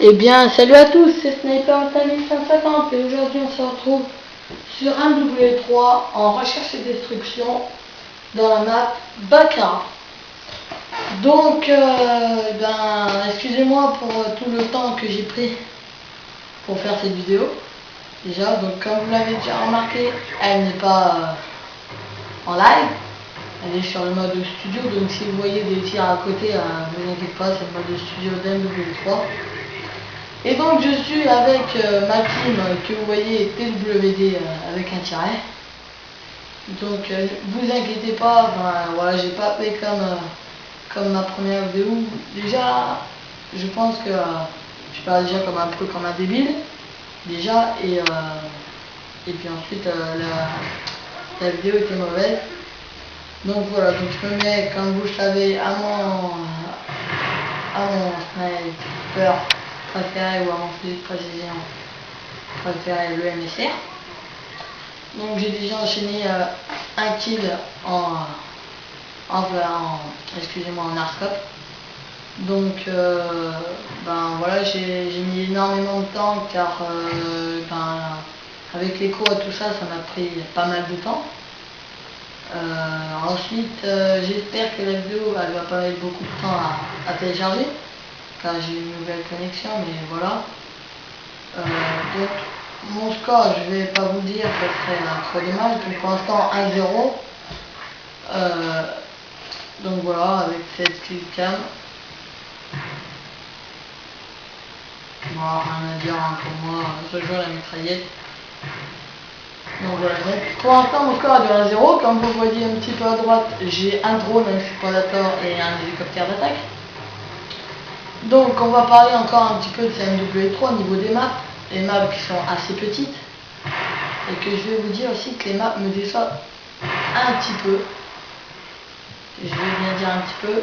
Eh bien, salut à tous, c'est Sniper 150 et aujourd'hui on se retrouve sur un W3 en recherche et destruction dans la map Baccarat. Donc, excusez-moi pour tout le temps que j'ai pris pour faire cette vidéo. Déjà, donc comme vous l'avez déjà remarqué, elle n'est pas en live. Elle est sur le mode studio, donc si vous voyez des tirs à côté, ne vous inquiétez pas, c'est le mode studio d'MW3. Et donc je suis avec ma team que vous voyez TWD avec un tiret. Donc vous inquiétez pas, voilà, j'ai pas fait comme ma première vidéo. Déjà, je pense que je parle déjà comme un peu comme un débile. Déjà, et puis ensuite la vidéo était mauvaise. Donc voilà, donc je me mets, comme vous le savez, à mon sniper préféré ou à mon fusil de précision préféré, le MSR. Donc j'ai déjà enchaîné un kill en arscope. Donc voilà, j'ai mis énormément de temps car avec l'écho et tout ça, ça m'a pris pas mal de temps. Ensuite, j'espère que la vidéo elle va pas mettre beaucoup de temps à télécharger car j'ai une nouvelle connexion, mais voilà. Donc mon score, je vais pas vous dire, ça serait trop dommage, donc pour l'instant 1-0. Donc voilà, avec cette killcam. Bon, rien à dire pour moi, je joue à la mitraillette. Donc voilà, donc pour l'instant mon score est de 1-0. Comme vous voyez un petit peu à droite, j'ai un drone, un supportateur et un hélicoptère d'attaque. Donc on va parler encore un petit peu de CMW3 au niveau des maps. Les maps qui sont assez petites. Et que je vais vous dire aussi que les maps me déçoivent un petit peu. Je vais bien dire un petit peu.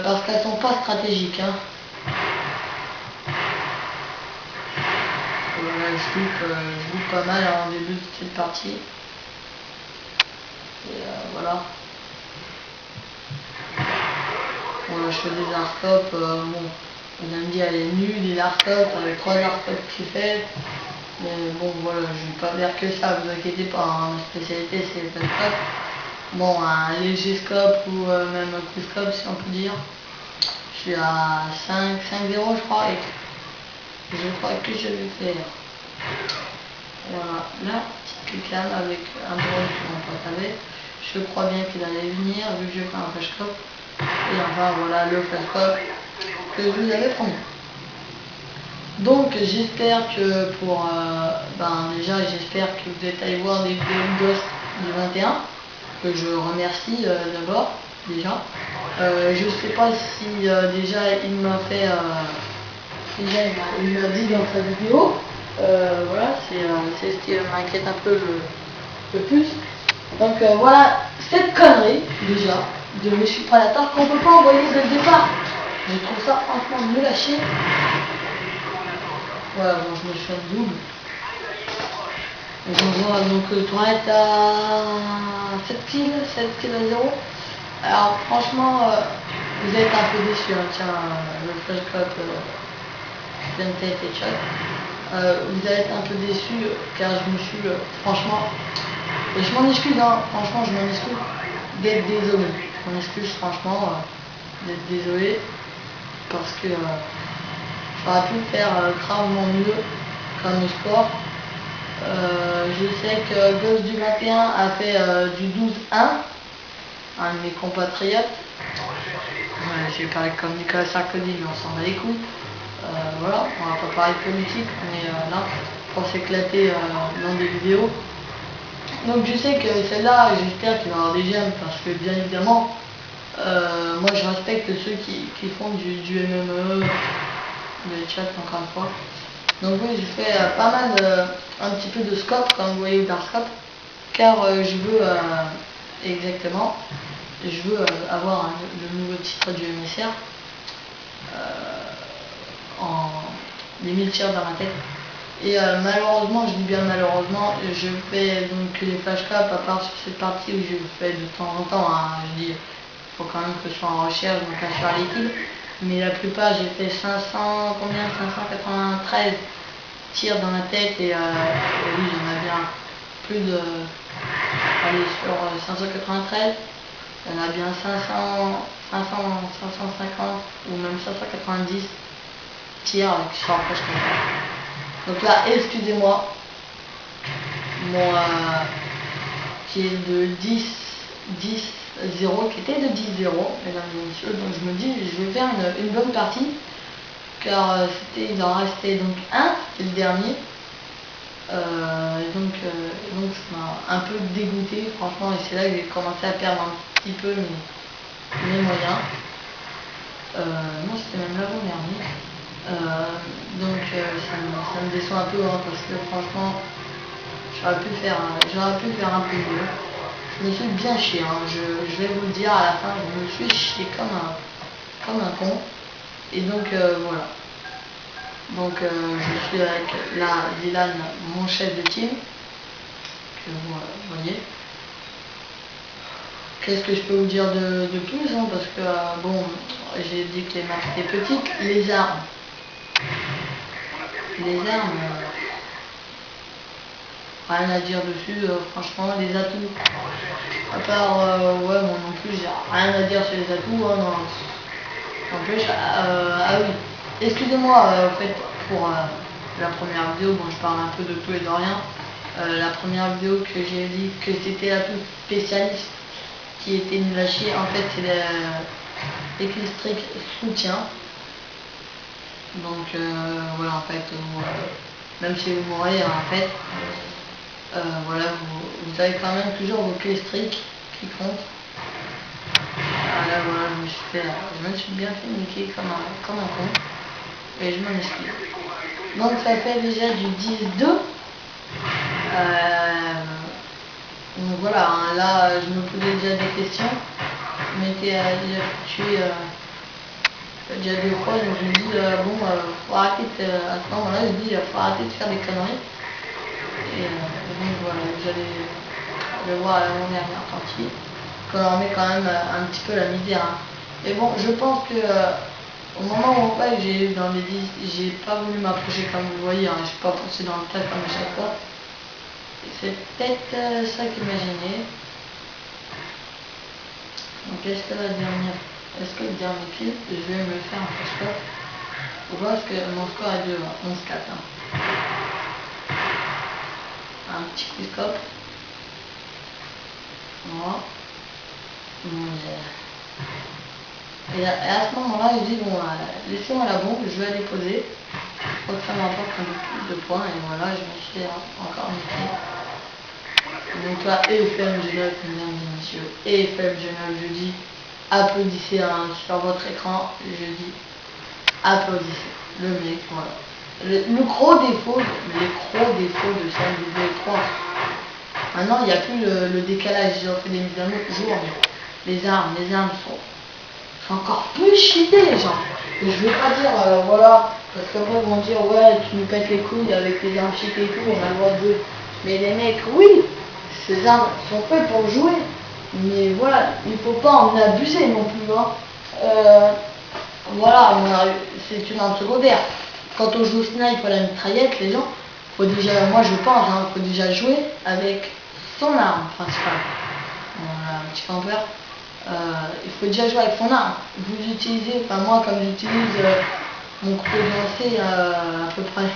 Parce qu'elles sont pas stratégiques. Voilà, je loupe pas mal en début de cette partie. Et voilà. Voilà, je fais des arscopes. Bon, on a me dit elle est nulle, les arscopes, avec 3 arscopes que j'ai fait. Mais bon, voilà, je vais pas faire que ça, vous inquiétez pas, hein, ma spécialité c'est les scope. Bon, un léger scope ou même un coup scope si on peut dire. Je suis à 5-0 je crois, et je crois que je vais faire. Voilà, là, petite cam avec un drone que mon pote avait. Je crois bien qu'il allait venir vu que je fais un flashscope. Et enfin voilà le flashscope que je vous avais promis. Donc j'espère que déjà j'espère que vous êtes allé voir les vidéos Ghost du 21, que je remercie d'abord déjà. Je sais pas si déjà il m'a fait il m'a dit dans sa vidéo. Voilà, c'est ce qui m'inquiète un peu le plus. Donc voilà cette connerie déjà de mes suprédateurs qu'on peut pas envoyer dès le départ. Je trouve ça franchement nul à chier. Voilà, bon, je me suis fait un double. On voit donc Tourette à 7 kills à 0. Alors franchement, vous êtes un peu déçus, hein. Tiens, le flashcop pleine tête et chat. Vous allez être un peu déçus car je me suis franchement, et je m'en excuse, hein, franchement je m'en excuse d'être désolé. Je m'en excuse franchement d'être désolé parce que j'aurais pu faire gravement mieux comme sport. Je sais que Ghost du 21 a fait du 12-1, un de mes compatriotes. Ouais, j'ai parlé comme Nicolas Sarkozy, mais on s'en bat les couilles. Voilà, on va pas parler de politique, on est là pour s'éclater dans des vidéos. Donc je sais que celle-là, j'espère qu'il va y avoir des j'aime parce que bien évidemment, moi je respecte ceux qui font du MME, le chat encore une fois. Donc oui, je fais pas mal un petit peu de scope comme vous voyez d'Arscope, car je veux exactement, je veux avoir le nouveau titre du MSR en les 1000 tirs dans ma tête. Et malheureusement, je dis bien malheureusement, je fais donc les flashcaps à part sur cette partie où je fais de temps en temps, hein, je dis, il faut quand même que je sois en recherche, donc à faire les kills. mais la plupart j'ai fait 500, combien 593 tirs dans la tête et oui j'en ai bien plus de, allez sur 593, il y en a bien 500, 550 ou même 590 tirs qui sont proches comme ça. Donc là, excusez-moi, mon qui est de 10-0, qui était de 10-0, mesdames et messieurs. Donc je me dis, je vais faire une bonne partie, car il en restait donc un, c'était le dernier. Donc ça m'a un peu dégoûté, franchement, et c'est là que j'ai commencé à perdre un petit peu mes moyens. Non, c'était même l'avant-dernier. Ça me déçoit un peu, hein, parce que franchement, j'aurais pu faire un peu mieux. Je me suis bien chié, hein. Je vais vous le dire à la fin, je me suis chié comme un con. Et donc voilà. Donc je suis avec là Dylan, mon chef de team, que vous voyez. Qu'est-ce que je peux vous dire de plus, hein, parce que bon, j'ai dit que les maps étaient petites. Les armes, rien à dire dessus, franchement, les atouts, à part, ouais, moi non plus, j'ai rien à dire sur les atouts, hein, non. En plus, ah oui, excusez-moi, en fait, pour la première vidéo, bon, je parle un peu de tout et de rien. La première vidéo que j'ai dit que c'était l'atout spécialiste qui était nul à chier, en fait, c'est l'équilistrique soutien. Donc, voilà, en fait, même si vous mourrez, en fait, voilà, vous avez quand même toujours vos clés strict qui comptent. Là, voilà, je me suis bien fait niquer comme un con. Et je m'en excuse. Donc ça fait déjà du 10-2. Donc voilà, hein, là je me posais déjà des questions. Je m'étais déjà tué déjà 2 fois, donc je me dis bon, faut arrêter à ce moment-là, je dis faut arrêter de faire des conneries. Et donc voilà, je vais voir à l'avant-dernière partie qu'on leur met quand même un petit peu la misère. Hein. Et bon, je pense que au moment où on passe, j'ai dans les 10, j'ai pas voulu m'approcher comme vous voyez, hein, je suis pas poussé dans le tas comme à chaque fois. C'est peut-être ça qui m'a gêné. Donc est-ce que le dernier kill, je vais me le faire un score. Vous voyez que mon score est de 11-4. Hein. Un petit quick-up. Voilà. Et à ce moment-là, je dis bon, laissez-moi la bombe, je vais aller poser. Je crois que ça m'apporte un peu plus de points et voilà, je me suis encore niqué. Donc là, EFM Genève, mesdames et messieurs, EFM Genève, je dis applaudissez hein, sur votre écran, je dis applaudissez. Le mec, voilà. Le gros défaut de cette vidéo 3. Maintenant, il n'y a plus le décalage, j'ai fait des mises à jour, mais les armes sont encore plus cheatées, les gens. Et je vais pas dire, voilà, parce qu'après ils vont dire, ouais, tu nous pètes les couilles avec les armes cheatées et tout, on a le droit de jouer. Mais les mecs, oui, ces armes sont faites pour jouer, mais voilà, il faut pas en abuser non plus, hein. Voilà, c'est une arme secondaire. Quand on joue snipe à la mitraillette, les gens, faut déjà, moi je pense, hein, faut déjà jouer avec son arme principale. Voilà, un petit campeur. Il faut déjà jouer avec son arme. Vous utilisez, enfin moi comme j'utilise mon couteau de lancer à peu près,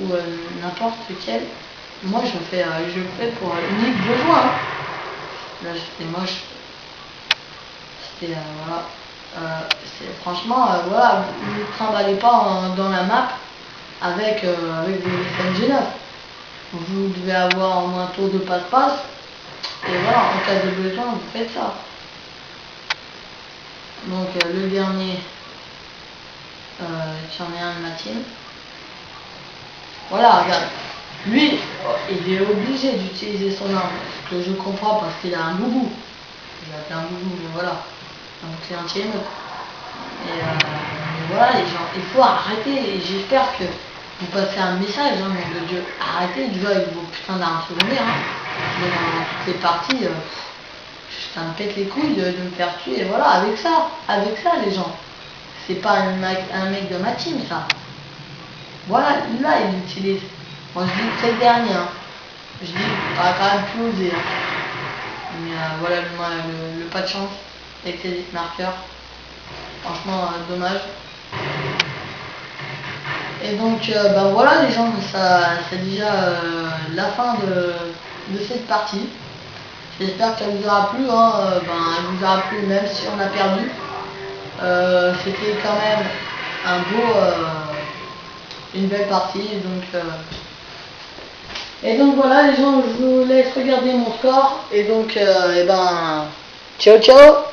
ou n'importe lequel, moi je fais pour unique besoin. Hein. Là c'était moche. C'était voilà. Franchement, voilà, vous ne trimballez pas dans la map avec des FMG9. Vous devez avoir au moins un tour de passe-passe. Et voilà, en cas de besoin, vous faites ça. Donc le dernier, j'en ai un de ma team. Voilà, regarde. Lui, il est obligé d'utiliser son arme. Ce que je comprends parce qu'il a un boubou. Il a plein de boubou, mais voilà. Donc c'est un team. Et voilà les gens, il faut arrêter. Et j'espère que vous passez un message, hein, mon Dieu. Arrêtez de jouer avec vos putains d'armes secondaires. Hein. Mais dans toutes les parties, ça me pète les couilles de me faire tuer. Et voilà, avec ça les gens. c'est pas un mec de ma team, ça. Voilà, là, il l'utilise. Moi, je dis que c'est le dernier. Hein. Je dis, t'aurais quand même pu oser. Hein. Mais voilà, le pas de chance avec ces marqueurs. Franchement, dommage. Et donc, ben voilà les gens, c'est déjà la fin de cette partie. J'espère qu'elle vous aura plu, hein. Elle vous aura plu même si on a perdu. C'était quand même une belle partie. Et donc voilà les gens, je vous laisse regarder mon score. Et donc, ciao ciao.